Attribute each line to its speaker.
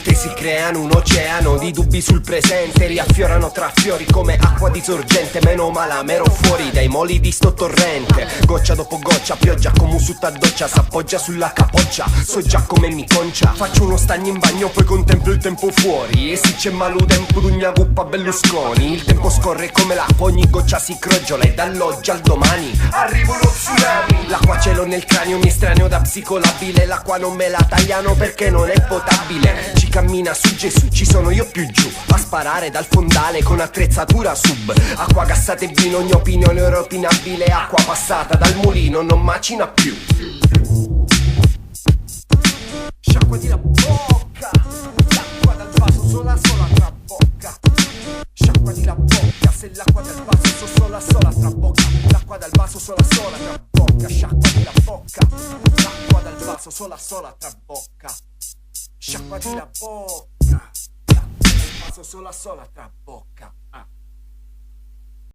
Speaker 1: che si creano un oceano di dubbi sul presente, riaffiorano tra fiori come acqua di sorgente. Meno male m'ero fuori dai moli di sto torrente, goccia dopo goccia, pioggia come su ta doccia, s'appoggia sulla capoccia, so già come mi concia. Faccio uno stagno in bagno, poi contemplo il tempo fuori, e si c'è malu tempo d'ugna cuppa Berlusconi. Il tempo scorre come l'acqua, ogni goccia si crogiola, e dall'oggi al domani arrivo lo tsunami. L'acqua ce l'ho nel cranio, mi estraneo da psicolabile, l'acqua non me la tagliano perché non è potabile. Ci cammina su Gesù, ci sono io più giù, a sparare dal fondale con attrezzatura sub. Acqua gassata e vino, ogni opinione era opinabile, acqua passata dal mulino non macina più. Sciacquati la bocca, l'acqua dal vaso sola trabocca. Sciacquati la bocca, se l'acqua dal vaso sola trabocca. L'acqua dal vaso sola trabocca. Sciacquati la bocca, l'acqua dal vaso sola trabocca. Sciacquati la bocca, l'acqua dal vaso sola trabocca.